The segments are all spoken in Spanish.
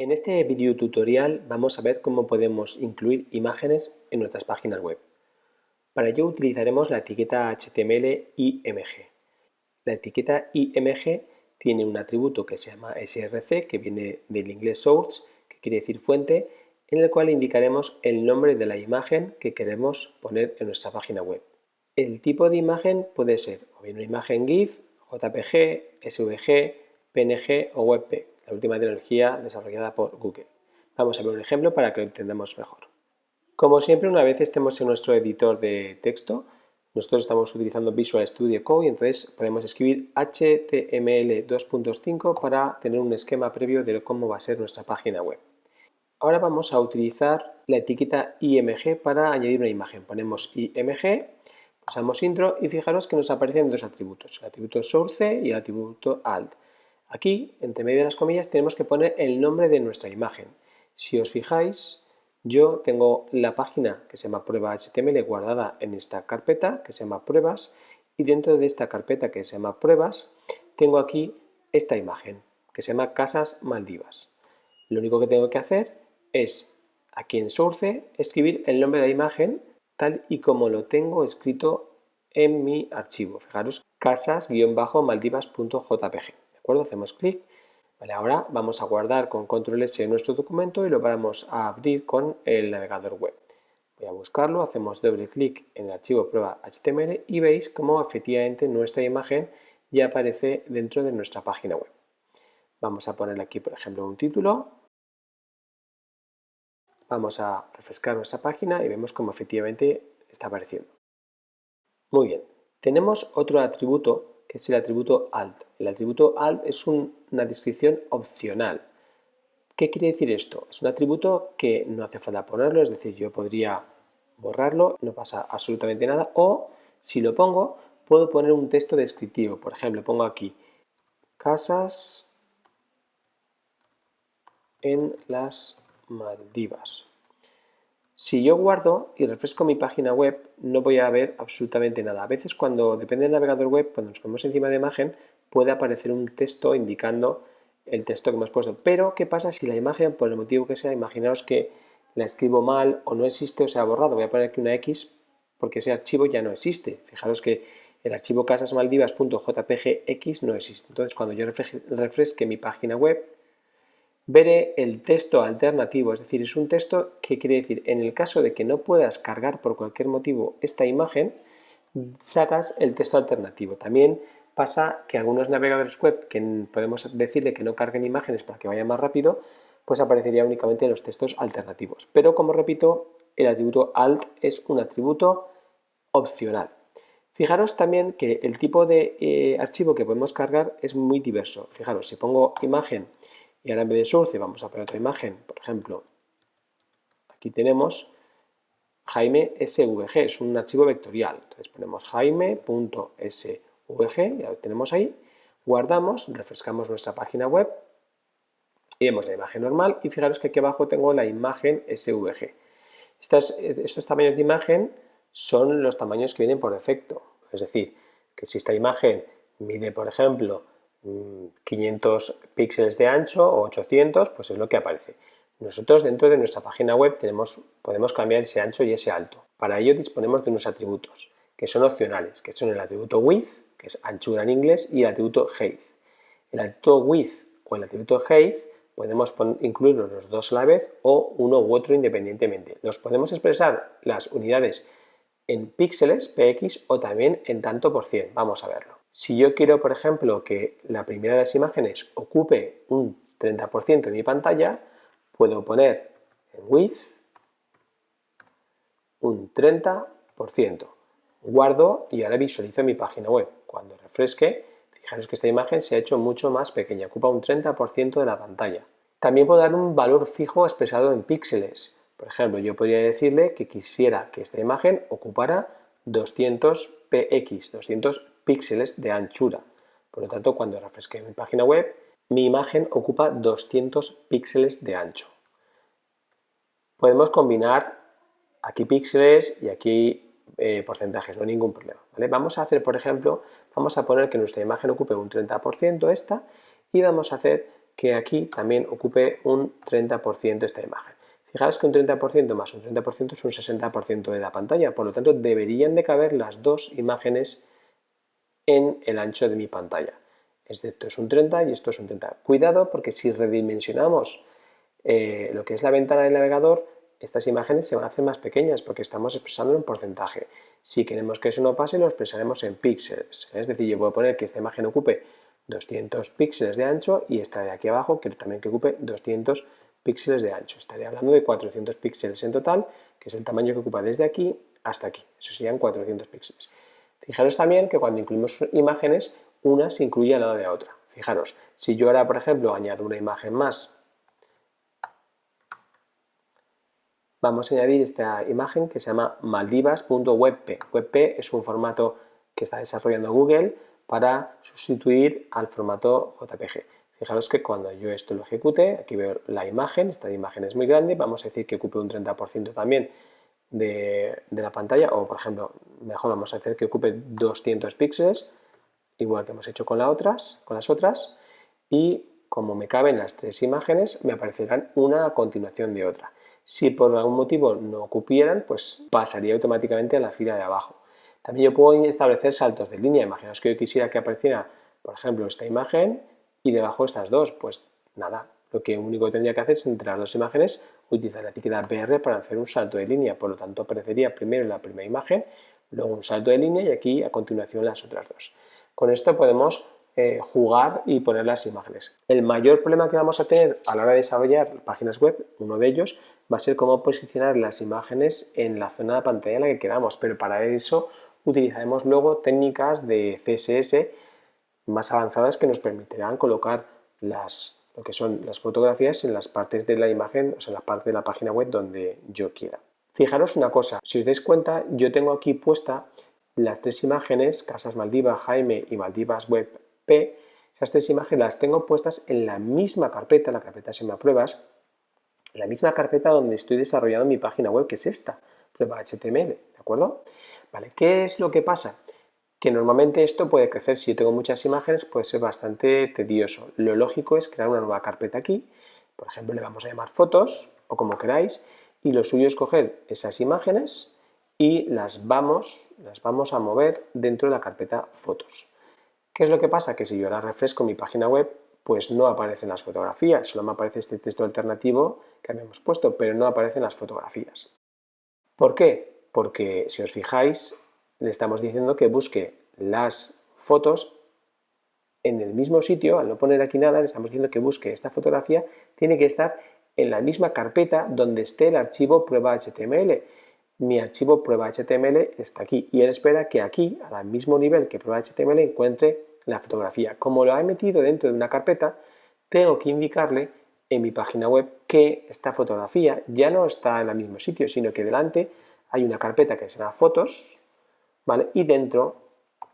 En este video tutorial vamos a ver cómo podemos incluir imágenes en nuestras páginas web. Para ello utilizaremos la etiqueta HTML IMG. La etiqueta IMG tiene un atributo que se llama src, que viene del inglés source, que quiere decir fuente, en el cual indicaremos el nombre de la imagen que queremos poner en nuestra página web. El tipo de imagen puede ser o bien una imagen GIF, JPG, SVG, PNG o WebP, la última tecnología desarrollada por Google. Vamos a ver un ejemplo para que lo entendamos mejor. Como siempre, una vez estemos en nuestro editor de texto, nosotros estamos utilizando Visual Studio Code y entonces podemos escribir HTML 2.5 para tener un esquema previo de cómo va a ser nuestra página web. Ahora vamos a utilizar la etiqueta IMG para añadir una imagen. Ponemos IMG, pulsamos intro y fijaros que nos aparecen dos atributos, el atributo source y el atributo alt. Aquí, entre medio de las comillas, tenemos que poner el nombre de nuestra imagen. Si os fijáis, yo tengo la página que se llama prueba HTML guardada en esta carpeta que se llama pruebas y dentro de esta carpeta que se llama pruebas tengo aquí esta imagen que se llama Casas Maldivas. Lo único que tengo que hacer es aquí en Source escribir el nombre de la imagen tal y como lo tengo escrito en mi archivo. Fijaros, casas-maldivas.jpg. ¿De acuerdo? Hacemos clic. Vale, ahora vamos a guardar con control S nuestro documento y lo vamos a abrir con el navegador web. Voy a buscarlo, hacemos doble clic en el archivo prueba HTML y veis cómo efectivamente nuestra imagen ya aparece dentro de nuestra página web. Vamos a ponerle aquí, por ejemplo, un título. Vamos a refrescar nuestra página y vemos cómo efectivamente está apareciendo. Muy bien, tenemos otro atributo que es el atributo alt. El atributo alt es una descripción opcional. ¿Qué quiere decir esto? Es un atributo que no hace falta ponerlo, es decir, yo podría borrarlo, no pasa absolutamente nada, o si lo pongo, puedo poner un texto descriptivo. Por ejemplo, pongo aquí casas en las Maldivas. Si yo guardo y refresco mi página web, no voy a ver absolutamente nada. A veces depende del navegador web, cuando nos ponemos encima de la imagen, puede aparecer un texto indicando el texto que hemos puesto. Pero, ¿qué pasa si la imagen, por el motivo que sea, imaginaos que la escribo mal o no existe o se ha borrado? Voy a poner aquí una X porque ese archivo ya no existe. Fijaros que el archivo casasmaldivas.jpgx no existe. Entonces, cuando yo refresque mi página web, veré el texto alternativo, es decir, es un texto que quiere decir, en el caso de que no puedas cargar por cualquier motivo esta imagen, sacas el texto alternativo. También pasa que algunos navegadores web que podemos decirle que no carguen imágenes para que vaya más rápido, pues aparecería únicamente los textos alternativos. Pero como repito, el atributo alt es un atributo opcional. Fijaros también que el tipo de archivo que podemos cargar es muy diverso. Fijaros, si pongo imagen y ahora en vez de source vamos a poner otra imagen, por ejemplo, aquí tenemos Jaime SVG, es un archivo vectorial. Entonces ponemos jaime.svg, ya lo tenemos ahí, guardamos, refrescamos nuestra página web y vemos la imagen normal y fijaros que aquí abajo tengo la imagen SVG. Estos tamaños de imagen son los tamaños que vienen por defecto. Es decir, que si esta imagen mide, por ejemplo, 500 píxeles de ancho o 800, pues es lo que aparece. Nosotros dentro de nuestra página web podemos cambiar ese ancho y ese alto. Para ello disponemos de unos atributos que son opcionales, que son el atributo width, que es anchura en inglés, y el atributo height. El atributo width o el atributo height podemos incluirlos los dos a la vez o uno u otro independientemente. Los podemos expresar las unidades en píxeles, px, o también en tanto por cien. Vamos a verlo. Si yo quiero, por ejemplo, que la primera de las imágenes ocupe un 30% de mi pantalla, puedo poner en width un 30%. Guardo y ahora visualizo mi página web. Cuando refresque, fijaros que esta imagen se ha hecho mucho más pequeña, ocupa un 30% de la pantalla. También puedo dar un valor fijo expresado en píxeles. Por ejemplo, yo podría decirle que quisiera que esta imagen ocupara 200 px, 200 píxeles de anchura. Por lo tanto, cuando refresque mi página web, mi imagen ocupa 200 píxeles de ancho. Podemos combinar aquí píxeles y aquí porcentajes, no hay ningún problema. ¿Vale? Vamos a hacer, por ejemplo, vamos a poner que nuestra imagen ocupe un 30% esta y vamos a hacer que aquí también ocupe un 30% esta imagen. Fijaros que un 30% más un 30% es un 60% de la pantalla, por lo tanto deberían de caber las dos imágenes en el ancho de mi pantalla. Esto es un 30 y esto es un 30. Cuidado porque si redimensionamos lo que es la ventana del navegador, estas imágenes se van a hacer más pequeñas porque estamos expresando en porcentaje. Si queremos que eso no pase, lo expresaremos en píxeles. Es decir, yo puedo poner que esta imagen ocupe 200 píxeles de ancho y esta de aquí abajo quiero también que ocupe 200 píxeles de ancho. Estaré hablando de 400 píxeles en total, que es el tamaño que ocupa desde aquí hasta aquí. Eso serían 400 píxeles. Fijaros también que cuando incluimos imágenes, una se incluye al lado de la otra. Fijaros, si yo ahora, por ejemplo, añado una imagen más, vamos a añadir esta imagen que se llama maldivas.webp. WebP es un formato que está desarrollando Google para sustituir al formato JPG. Fijaros que cuando yo esto lo ejecute, aquí veo la imagen, esta imagen es muy grande, vamos a decir que ocupe un 30% también de la pantalla, o por ejemplo, mejor vamos a hacer que ocupe 200 píxeles, igual que hemos hecho con las otras, y como me caben las tres imágenes, me aparecerán una a continuación de otra. Si por algún motivo no ocupieran, pues pasaría automáticamente a la fila de abajo. También yo puedo establecer saltos de línea. Imaginaos que yo quisiera que apareciera, por ejemplo, esta imagen y debajo estas dos. Pues nada, lo que único que tendría que hacer es entre las dos imágenes utilizar la etiqueta BR para hacer un salto de línea. Por lo tanto, aparecería primero la primera imagen, luego un salto de línea y aquí a continuación las otras dos. Con esto podemos jugar y poner las imágenes. El mayor problema que vamos a tener a la hora de desarrollar páginas web, uno de ellos, va a ser cómo posicionar las imágenes en la zona de pantalla en la que queramos, pero para eso utilizaremos luego técnicas de CSS más avanzadas que nos permitirán colocar lo que son las fotografías en las partes de la imagen, o sea, en la parte de la página web donde yo quiera. Fijaros una cosa, si os dais cuenta, yo tengo aquí puesta las tres imágenes, Casas Maldivas, Jaime y Maldivas Web P. Esas tres imágenes las tengo puestas en la misma carpeta, la carpeta se llama pruebas, la misma carpeta donde estoy desarrollando mi página web, que es esta, prueba HTML, ¿de acuerdo? Vale, ¿qué es lo que pasa? Que normalmente esto puede crecer, si yo tengo muchas imágenes, puede ser bastante tedioso. Lo lógico es crear una nueva carpeta aquí, por ejemplo, le vamos a llamar fotos, o como queráis, y lo suyo es coger esas imágenes y las vamos a mover dentro de la carpeta fotos. ¿Qué es lo que pasa? Que si yo ahora refresco mi página web, pues no aparecen las fotografías, solo me aparece este texto alternativo que habíamos puesto, pero no aparecen las fotografías. ¿Por qué? Porque si os fijáis, le estamos diciendo que busque las fotos en el mismo sitio. Al no poner aquí nada, le estamos diciendo que busque esta fotografía, tiene que estar en la misma carpeta donde esté el archivo prueba HTML. Mi archivo prueba HTML está aquí y él espera que aquí, al mismo nivel que prueba HTML, encuentre la fotografía. Como lo he metido dentro de una carpeta, tengo que indicarle en mi página web que esta fotografía ya no está en el mismo sitio, sino que delante hay una carpeta que se llama fotos, ¿vale? Y dentro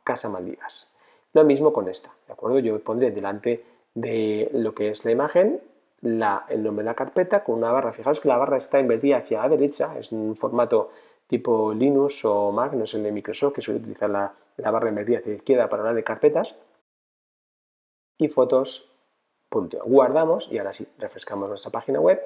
Casa Maldivas. Lo mismo con esta, ¿de acuerdo? Yo pondré delante de lo que es la imagen el nombre de la carpeta con una barra. Fijaos que la barra está invertida hacia la derecha, es un formato tipo Linux o Mac, no es el de Microsoft, que suele utilizar la barra invertida hacia la izquierda para hablar de carpetas. Y fotos por último. Guardamos y ahora sí, refrescamos nuestra página web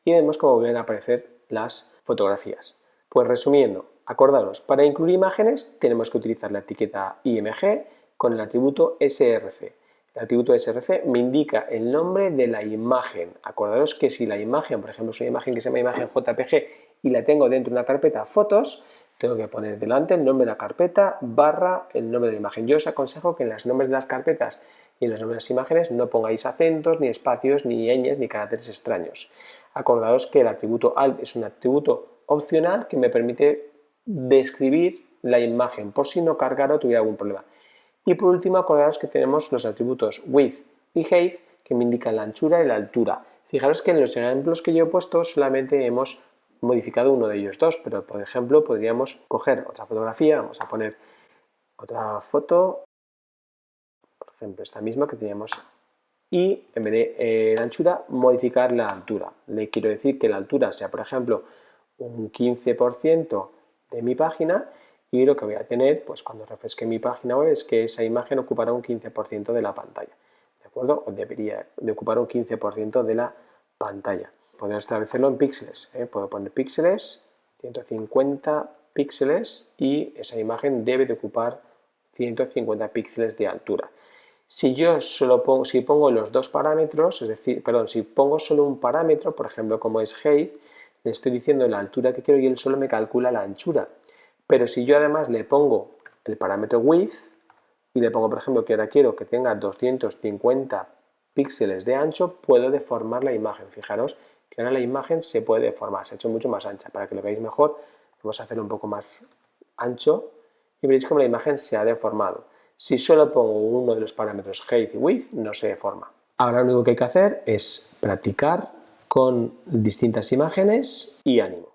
y vemos cómo vuelven a aparecer las fotografías. Pues resumiendo, acordaros, para incluir imágenes tenemos que utilizar la etiqueta IMG con el atributo src. El atributo src me indica el nombre de la imagen. Acordaros que si la imagen, por ejemplo, es una imagen que se llama imagen JPG y la tengo dentro de una carpeta fotos, tengo que poner delante el nombre de la carpeta barra el nombre de la imagen. Yo os aconsejo que en los nombres de las carpetas y en los nombres de las imágenes no pongáis acentos, ni espacios, ni ñes, ni caracteres extraños. Acordaos que el atributo alt es un atributo opcional que me permite describir la imagen por si no cargara o tuviera algún problema. Y por último, acordaos que tenemos los atributos width y height que me indican la anchura y la altura. Fijaros que en los ejemplos que yo he puesto solamente hemos modificado uno de ellos dos, pero por ejemplo podríamos coger otra fotografía, vamos a poner otra foto, por ejemplo esta misma que teníamos, y en vez de la anchura, modificar la altura. Le quiero decir que la altura sea, por ejemplo, un 15% de mi página y lo que voy a tener, pues cuando refresque mi página web, es que esa imagen ocupará un 15% de la pantalla. acuerdo? O debería de ocupar un 15% de la pantalla. Podemos establecerlo en píxeles, puedo poner píxeles, 150 píxeles y esa imagen debe de ocupar 150 píxeles de altura. Si yo solo pongo, si pongo los dos parámetros, es decir, perdón, si pongo solo un parámetro, por ejemplo como es height, le estoy diciendo la altura que quiero y él solo me calcula la anchura. Pero si yo además le pongo el parámetro width y le pongo, por ejemplo, que ahora quiero que tenga 250 píxeles de ancho, puedo deformar la imagen. Fijaros que ahora la imagen se puede deformar, se ha hecho mucho más ancha. Para que lo veáis mejor, vamos a hacerlo un poco más ancho y veréis cómo la imagen se ha deformado. Si solo pongo uno de los parámetros height y width, no se deforma. Ahora lo único que hay que hacer es practicar con distintas imágenes y ánimo.